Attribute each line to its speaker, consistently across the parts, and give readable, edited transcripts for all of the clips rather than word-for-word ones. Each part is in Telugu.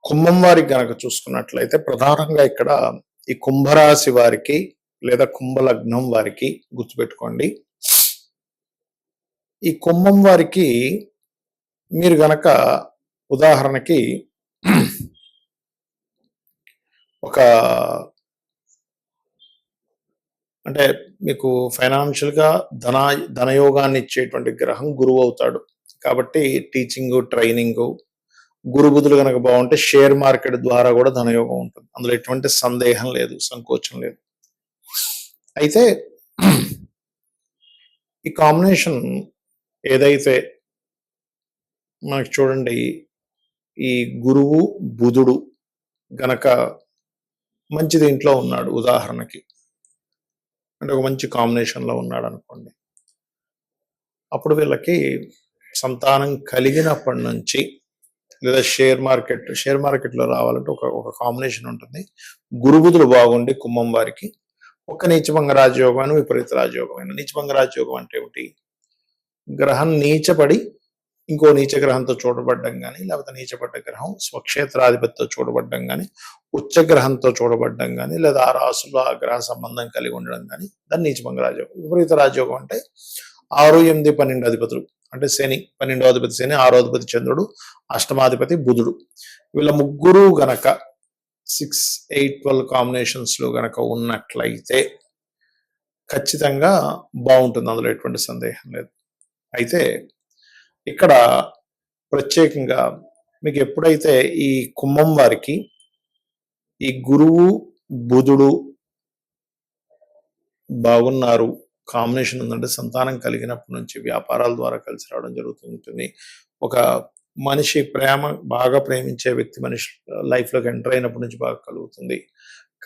Speaker 1: కుంభం వారికి గనక చూసుకున్నట్లయితే ప్రధానంగా ఇక్కడ ఈ కుంభరాశి వారికి లేదా కుంభలగ్నం వారికి గుర్తుపెట్టుకోండి. ఈ కుంభం వారికి మీరు గనక ఉదాహరణకి ఒక అంటే మీకు ఫైనాన్షియల్గా ధనయోగాన్ని ఇచ్చేటువంటి గ్రహం గురువు అవుతాడు. కాబట్టి టీచింగ్, ట్రైనింగ్, గురు బుధులు కనుక బాగుంటే షేర్ మార్కెట్ ద్వారా కూడా ధనయోగం ఉంటుంది. అందులో ఎటువంటి సందేహం లేదు, సంకోచం లేదు. అయితే ఈ కాంబినేషన్ ఏదైతే మనకి చూడండి, ఈ గురువు బుధుడు గనక మంచి దీంట్లో ఉన్నాడు, ఉదాహరణకి అంటే ఒక మంచి కాంబినేషన్లో ఉన్నాడు అనుకోండి, అప్పుడు వీళ్ళకి సంతానం కలిగినప్పటి నుంచి లేదా షేర్ మార్కెట్లో రావాలంటే ఒక కాంబినేషన్ ఉంటుంది. గురుబుధులు బాగుండి కుంభం వారికి ఒక నీచభంగ రాజయోగమైన విపరీత రాజయోగమైన. నీచభంగ రాజయోగం అంటే ఏమిటి? గ్రహం నీచపడి ఇంకో నీచ గ్రహంతో చూడబడ్డం కానీ, లేకపోతే నీచపడ్డ గ్రహం స్వక్షేత్రాధిపతితో చూడబడ్డం కానీ, ఉచ్చ గ్రహంతో చూడబడ్డం కానీ, లేదా ఆ రాసులో ఆ గ్రహ సంబంధం కలిగి ఉండడం కానీ దాన్ని నీచభంగ రాజయోగం. విపరీత రాజయోగం అంటే 6, 8, 12 అధిపతులు అంటే శని, 12వ అధిపతి శని, 6వ అధిపతి చంద్రుడు, అష్టమాధిపతి బుధుడు, వీళ్ళ ముగ్గురు గనక 6, 8, 12 కాంబినేషన్స్లో గనక ఉన్నట్లయితే ఖచ్చితంగా బాగుంటుంది, అందులో ఎటువంటి సందేహం లేదు. అయితే ఇక్కడ ప్రత్యేకంగా మీకు ఎప్పుడైతే ఈ కుంభం వారికి ఈ గురువు బుధుడు బాగున్నారు, కాంబినేషన్ ఉందంటే సంతానం కలిగినప్పటి నుంచి వ్యాపారాల ద్వారా కలిసి రావడం జరుగుతుంటుంది. ఒక మనిషి బాగా ప్రేమించే వ్యక్తి మనిషి లైఫ్లోకి ఎంటర్ అయినప్పటి నుంచి బాగా కలుగుతుంది.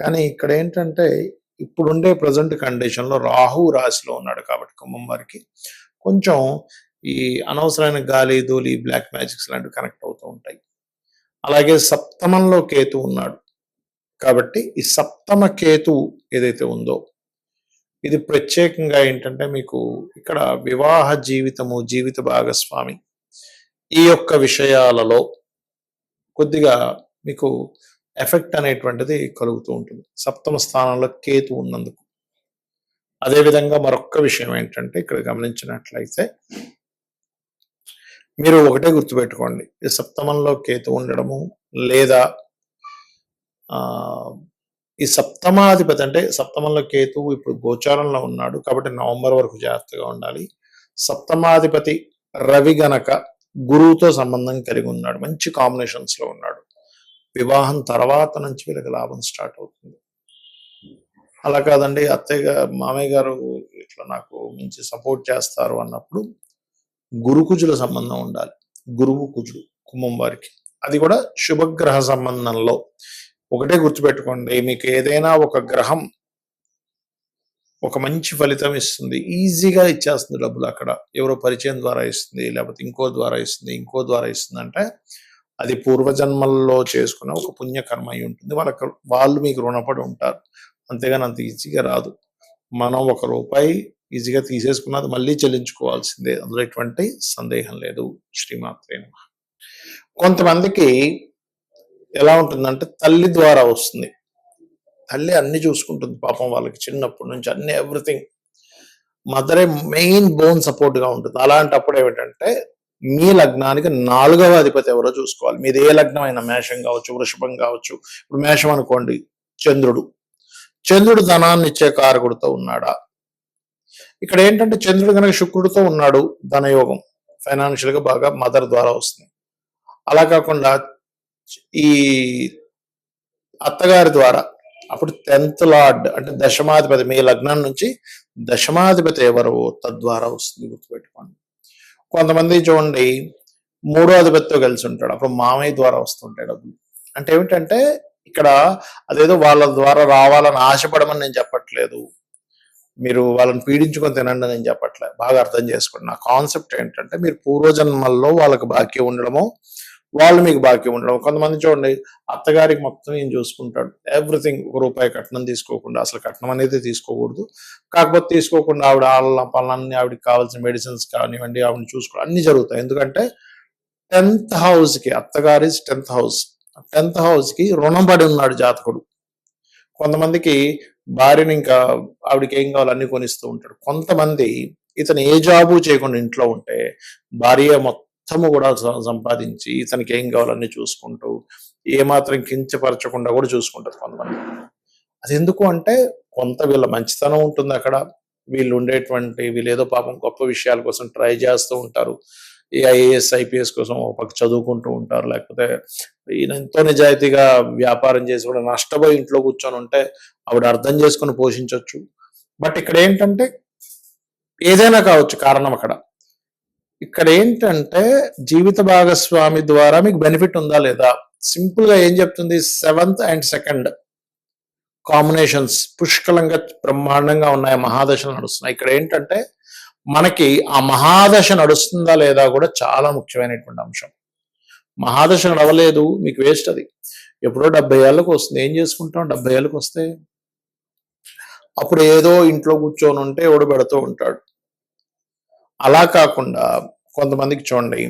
Speaker 1: కానీ ఇక్కడ ఏంటంటే ఇప్పుడుండే ప్రజెంట్ కండిషన్లో రాహు రాశిలో ఉన్నాడు కాబట్టి కుంభం వారికి కొంచెం ఈ అనవసరమైన గాలి ధూళి బ్లాక్ మ్యాజిక్స్ లాంటివి కనెక్ట్ అవుతూ ఉంటాయి. అలాగే సప్తమంలో కేతు ఉన్నాడు కాబట్టి ఈ సప్తమ కేతు ఏదైతే ఉందో ఇది ప్రత్యేకంగా ఏంటంటే మీకు ఇక్కడ వివాహ జీవితము, జీవిత భాగస్వామి ఈ యొక్క విషయాలలో కొద్దిగా మీకు ఎఫెక్ట్ అనేటువంటిది కలుగుతూ ఉంటుంది సప్తమ స్థానంలో కేతు ఉన్నందుకు. అదేవిధంగా మరొక్క విషయం ఏంటంటే ఇక్కడ గమనించినట్లయితే మీరు ఒకటే గుర్తుపెట్టుకోండి, ఈ సప్తమంలో కేతు ఉండడము లేదా ఈ సప్తమాధిపతి అంటే సప్తమంలో కేతువు ఇప్పుడు గోచారంలో ఉన్నాడు కాబట్టి నవంబర్ వరకు జాగ్రత్తగా ఉండాలి. సప్తమాధిపతి రవి గనక గురువుతో సంబంధం కలిగి ఉన్నాడు, మంచి కాంబినేషన్స్లో ఉన్నాడు, వివాహం తర్వాత నుంచి వీళ్ళకి లాభం స్టార్ట్ అవుతుంది. అలా కాదండి మామయ్య గారు ఇట్లా నాకు మంచి సపోర్ట్ చేస్తారు అన్నప్పుడు గురుకుజుల సంబంధం ఉండాలి. గురువు కుజుడు కుంభం వారికి, అది కూడా శుభగ్రహ సంబంధంలో. ఒకటే గుర్తుపెట్టుకోండి, మీకు ఏదైనా ఒక గ్రహం ఒక మంచి ఫలితం ఇస్తుంది, ఈజీగా ఇచ్చేస్తుంది డబ్బులు. అక్కడ ఎవరో పరిచయం ద్వారా ఇస్తుంది, లేకపోతే ఇంకో ద్వారా ఇస్తుంది అంటే అది పూర్వజన్మల్లో చేసుకున్న ఒక పుణ్యకర్మ అయి ఉంటుంది. వాళ్ళు మీకు రుణపడి ఉంటారు, అంతేగాని అంత ఈజీగా రాదు. మనం ₹1 ఈజీగా తీసేసుకున్నది మళ్ళీ చెల్లించుకోవాల్సిందే, అందులో ఎటువంటి సందేహం లేదు. శ్రీమాత్రే నమః. కొంతమందికి ఎలా ఉంటుందంటే తల్లి ద్వారా వస్తుంది, తల్లి అన్ని చూసుకుంటుంది పాపం, వాళ్ళకి చిన్నప్పటి నుంచి అన్ని ఎవ్రీథింగ్, మదరే మెయిన్ బోన్ సపోర్ట్గా ఉంటుంది. అలాంటప్పుడు ఏమిటంటే మీ లగ్నానికి 4వ అధిపతి ఎవరో చూసుకోవాలి. మీది ఏ లగ్నం అయినా, మేషం కావచ్చు, వృషభం కావచ్చు. ఇప్పుడు మేషం అనుకోండి, చంద్రుడు ధనాన్ని ఇచ్చే కారకుడితో ఉన్నాడా? ఇక్కడ ఏంటంటే చంద్రుడు కనుక శుక్రుడితో ఉన్నాడు, ధనయోగం ఫైనాన్షియల్గా బాగా మదర్ ద్వారా వస్తుంది. అలా కాకుండా ఈ అత్తగారి ద్వారా, అప్పుడు 10th లార్డ్ అంటే దశమాధిపతి, మీ లగ్నం నుంచి దశమాధిపతి ఎవరు తద్వారా వస్తుంది, గుర్తుపెట్టుకోండి. కొంతమంది చూడండి 3వ అధిపతితో కలిసి ఉంటాడు, అప్పుడు మామయ్య ద్వారా వస్తుంటాయి డబ్బులు. అంటే ఏమిటంటే ఇక్కడ అదేదో వాళ్ళ ద్వారా రావాలని ఆశపడమని నేను చెప్పట్లేదు, మీరు వాళ్ళని పీడించుకొని తినండి నేను చెప్పట్లేదు, బాగా అర్థం చేసుకోండి. నా కాన్సెప్ట్ ఏంటంటే మీరు పూర్వజన్మల్లో వాళ్ళకి బాకీ ఉండడము, వాళ్ళు మీకు బాకీ ఉండడం. కొంతమంది చూడండి అత్తగారికి మొత్తం ఏం చూసుకుంటాడు, ఎవ్రీథింగ్, ₹1 కట్నం తీసుకోకుండా, అసలు కట్నం అనేది తీసుకోకూడదు, కాకపోతే తీసుకోకుండా ఆవిడ వాళ్ళ పనులన్నీ, ఆవిడకి కావాల్సిన మెడిసిన్స్ కానివ్వండి, ఆవిడని చూసుకోవడం అన్ని జరుగుతాయి. ఎందుకంటే 10th హౌస్కి, అత్తగారి 10th హౌస్, 10th హౌస్కి రుణం పడి ఉన్నాడు జాతకుడు. కొంతమందికి భార్యని ఇంకా ఆవిడకి ఏం కావాలో అన్ని కొనిస్తూ ఉంటాడు. కొంతమంది ఇతను ఏ జాబు చేయకుండా ఇంట్లో ఉంటే భార్య మొత్తము కూడా సంపాదించి ఇతనికి ఏం కావాలన్నీ చూసుకుంటూ ఏమాత్రం కించపరచకుండా కూడా చూసుకుంటారు కొంతమంది. అది ఎందుకు అంటే కొంత వీళ్ళ మంచితనం ఉంటుంది అక్కడ. వీళ్ళు ఏదో పాపం గొప్ప విషయాల కోసం ట్రై చేస్తూ ఉంటారు. ఈ ఐఏఎస్ ఐపీఎస్ కోసం ఒక పక్క చదువుకుంటూ ఉంటారు. లేకపోతే ఈయన ఎంతో నిజాయితీగా వ్యాపారం చేసి కూడా నష్టపోయి ఇంట్లో కూర్చొని ఉంటే ఆవిడ అర్థం చేసుకుని పోషించవచ్చు. బట్ ఇక్కడ ఏంటంటే ఏదైనా కావచ్చు కారణం అక్కడ. ఇక్కడ ఏంటంటే జీవిత భాగస్వామి ద్వారా మీకు బెనిఫిట్ ఉందా లేదా? సింపుల్ గా ఏం చెప్తుంది, 7th and 2nd కాంబినేషన్స్ పుష్కలంగా బ్రహ్మాండంగా ఉన్నాయి, మహాదశలు నడుస్తున్నాయి. ఇక్కడ ఏంటంటే మనకి ఆ మహాదశ నడుస్తుందా లేదా కూడా చాలా ముఖ్యమైనటువంటి అంశం. మహాదశ నడవలేదు మీకు వేస్ట్. అది ఎప్పుడో 70 ఏళ్ళకు వస్తుంది. ఏం చేసుకుంటాం 70 ఏళ్ళకి వస్తే? అప్పుడు ఏదో ఇంట్లో కూర్చొని ఉంటే ఎవడు పెడుతూ ఉంటాడు. అలా కాకుండా కొంతమందికి చూడండి,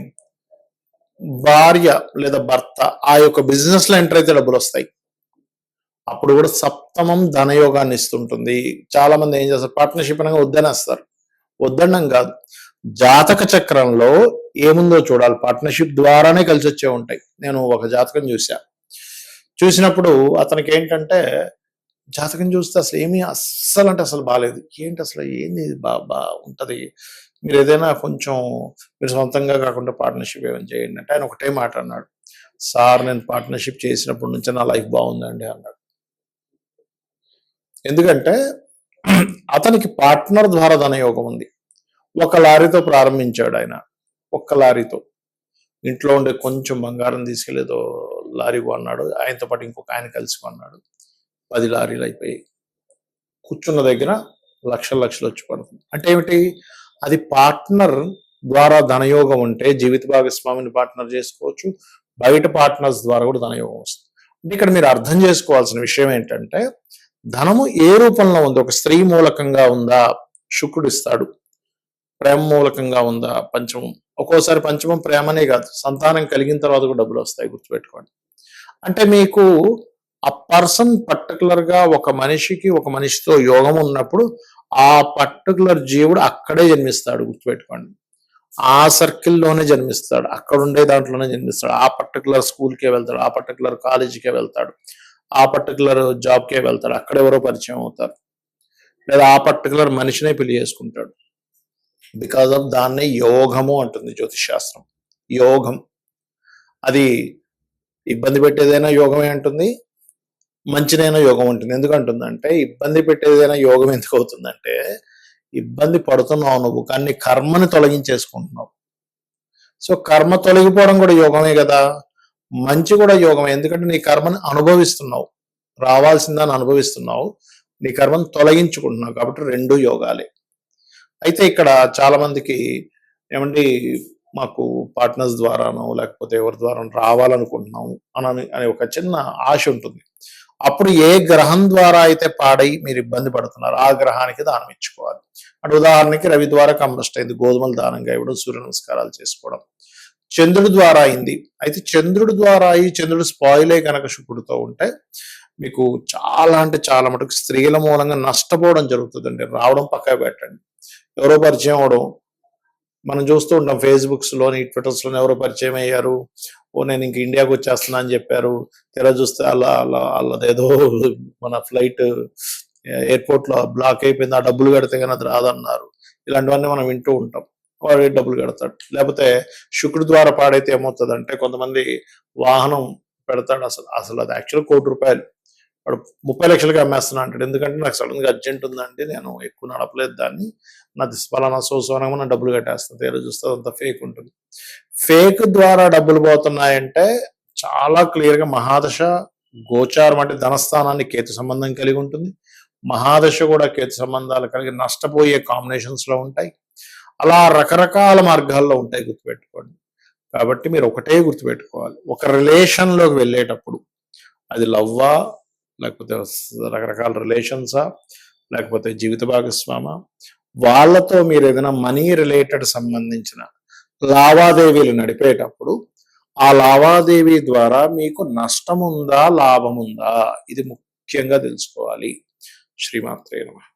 Speaker 1: భార్య లేదా భర్త ఆ యొక్క బిజినెస్ లో ఎంటర్ అయితే డబ్బులు వస్తాయి. అప్పుడు కూడా సప్తమం ధనయోగాన్ని ఇస్తుంటుంది. చాలా మంది ఏం చేస్తారు, పార్ట్నర్షిప్ అనగా వద్దనేస్తారు. వద్దడం కాదు, జాతక చక్రంలో ఏముందో చూడాలి. పార్ట్నర్షిప్ ద్వారానే కలిసి వచ్చే ఉంటాయి. నేను ఒక జాతకం చూసినప్పుడు అతనికి ఏంటంటే జాతకం చూస్తే అసలు ఏమీ అస్సలు అంటే అసలు బాగాలేదు. ఏంటి అసలు ఏంది బా ఉంటది, మీరు ఏదైనా కొంచెం మీరు సొంతంగా కాకుండా పార్ట్నర్షిప్ ఏమైనా చేయండి అంటే ఆయన ఒకటే మాట అన్నాడు, సార్ నేను పార్ట్నర్షిప్ చేసినప్పటి నుంచి నా లైఫ్ బాగుందండి అన్నాడు. ఎందుకంటే అతనికి పార్ట్నర్ ద్వారా ధనయోగం ఉంది. ఒక లారీతో ప్రారంభించాడు ఆయన. ఒక్క లారీతో ఇంట్లో ఉండే కొంచెం బంగారం తీసుకెళ్ళేదో లారీ కొన్నాడు. ఆయనతో పాటు ఇంకొక ఆయన కలిసి కొన్నాడు. 10 లారీలు అయిపోయాయి. కూర్చున్న దగ్గర లక్షలు వచ్చి పడుతుంది. అంటే ఏమిటి, అది పార్ట్నర్ ద్వారా ధనయోగం ఉంటే జీవిత భాగస్వామిని పార్ట్నర్ చేసుకోవచ్చు. బయట పార్ట్నర్స్ ద్వారా కూడా ధనయోగం వస్తుంది. అంటే ఇక్కడ మీరు అర్థం చేసుకోవాల్సిన విషయం ఏంటంటే ధనము ఏ రూపంలో ఉంది. ఒక స్త్రీ మూలకంగా ఉందా, శుక్రుడు ఇస్తాడు. ప్రేమ మూలకంగా ఉందా, పంచమం. ఒక్కోసారి పంచమం ప్రేమనే కాదు, సంతానం కలిగిన తర్వాత కూడా డబ్బులు వస్తాయి, గుర్తుపెట్టుకోండి. అంటే మీకు ఆ పర్సన్ పర్టికులర్ గా ఒక మనిషితో యోగం ఉన్నప్పుడు ఆ పర్టికులర్ జీవుడు అక్కడే జన్మిస్తాడు, గుర్తుపెట్టుకోండి. ఆ సర్కిల్లోనే జన్మిస్తాడు, అక్కడ ఉండే దాంట్లోనే జన్మిస్తాడు. ఆ పర్టికులర్ స్కూల్కే వెళ్తాడు, ఆ పర్టికులర్ కాలేజీకే వెళ్తాడు, ఆ పర్టికులర్ జాబ్కే వెళ్తాడు, అక్కడెవరో పరిచయం అవుతారు, లేదా ఆ పర్టికులర్ మనిషినే పెళ్లి చేసుకుంటాడు. బికాజ్ ఆఫ్ దాన్నే యోగము అంటుంది జ్యోతిష్ శాస్త్రం. యోగం అది ఇబ్బంది పెట్టేదైనా యోగమే అంటుంది, మంచిదైనా యోగం ఉంటుంది. ఎందుకంటుందంటే ఇబ్బంది పెట్టేదైనా యోగం ఎందుకు అవుతుందంటే ఇబ్బంది పడుతున్నావు నువ్వు, కానీ కర్మని తొలగించేసుకుంటున్నావు. సో కర్మ తొలగిపోవడం కూడా యోగమే కదా, మంచి కూడా యోగమే. ఎందుకంటే నీ కర్మని అనుభవిస్తున్నావు, రావాల్సిందని అనుభవిస్తున్నావు, నీ కర్మను తొలగించుకుంటున్నావు. కాబట్టి 2 యోగాలే. అయితే ఇక్కడ చాలా మందికి ఏమండి మాకు పార్ట్నర్స్ ద్వారానో లేకపోతే ఎవరి ద్వారా రావాలనుకుంటున్నాము అనే ఒక చిన్న ఆశ ఉంటుంది. అప్పుడు ఏ గ్రహం ద్వారా అయితే పాడై మీరు ఇబ్బంది పడుతున్నారు ఆ గ్రహానికి దానం ఇచ్చుకోవాలి. అంటే ఉదాహరణకి రవి ద్వారా కంబస్ట్ అయింది, గోధుమలు దానంగా ఇవ్వడం, సూర్య నమస్కారాలు చేసుకోవడం. చంద్రుడి ద్వారా అయింది, అయితే చంద్రుడి ద్వారా అయ్యి చంద్రుడు స్పాయిలే కనుక శుక్రుడితో ఉంటే మీకు చాలా అంటే చాలా మటుకు స్త్రీల మూలంగా నష్టపోవడం జరుగుతుందండి. రావడం పక్కన పెట్టండి, ఎవరో పరిచయం అవడం మనం చూస్తూ ఉంటాం. ఫేస్బుక్స్లోని ట్విట్టర్స్లోని ఎవరో పరిచయం అయ్యారు, ఓ నేను ఇంక ఇండియాకి వచ్చేస్తున్నా అని చెప్పారు. తెర చూస్తే అదేదో మన ఫ్లైట్ ఎయిర్పోర్ట్లో బ్లాక్ అయిపోయింది, ఆ డబ్బులు కడితే కానీ అది రాదన్నారు. ఇలాంటివన్నీ మనం వింటూ ఉంటాం. వాడు డబ్బులు కడతాడు. లేకపోతే శుక్రుడి ద్వారా పాడైతే ఏమవుతుందంటే కొంతమంది వాహనం పెడతాడు, అసలు అది యాక్చువల్ ₹1,00,00,000 వాడు 30 లక్షలకి అమ్మేస్తున్నా అంటాడు. ఎందుకంటే నాకు సడన్గా అర్జెంట్ ఉందండి, నేను ఎక్కువ నడపలేదు దాన్ని, నాది ఫలానా సోసోనగా నా డబ్బులు కట్టేస్తాను. తీరా చూస్తే అంత ఫేక్ ఉంటుంది. ఫేక్ ద్వారా డబ్బులు పోతున్నాయంటే చాలా క్లియర్గా మహాదశ గోచారం అంటే ధనస్థానాన్ని కేతు సంబంధం కలిగి ఉంటుంది. మహాదశ కూడా కేతు సంబంధాలు కలిగి నష్టపోయే కాంబినేషన్స్ లో ఉంటాయి. అలా రకరకాల మార్గాల్లో ఉంటాయి, గుర్తుపెట్టుకోండి. కాబట్టి మీరు ఒకటే గుర్తుపెట్టుకోవాలి, ఒక రిలేషన్లోకి వెళ్ళేటప్పుడు అది లవ్వా లేకపోతే రకరకాల రిలేషన్సా లేకపోతే జీవిత భాగస్వామా, వాళ్ళతో మీరు ఏదైనా మనీ రిలేటెడ్ సంబంధించిన లావాదేవీలు నడిపేటప్పుడు ఆ లావాదేవీ ద్వారా మీకు నష్టముందా, లాభముందా? ఇది ముఖ్యంగా తెలుసుకోవాలి. శ్రీమాత్రే నమః.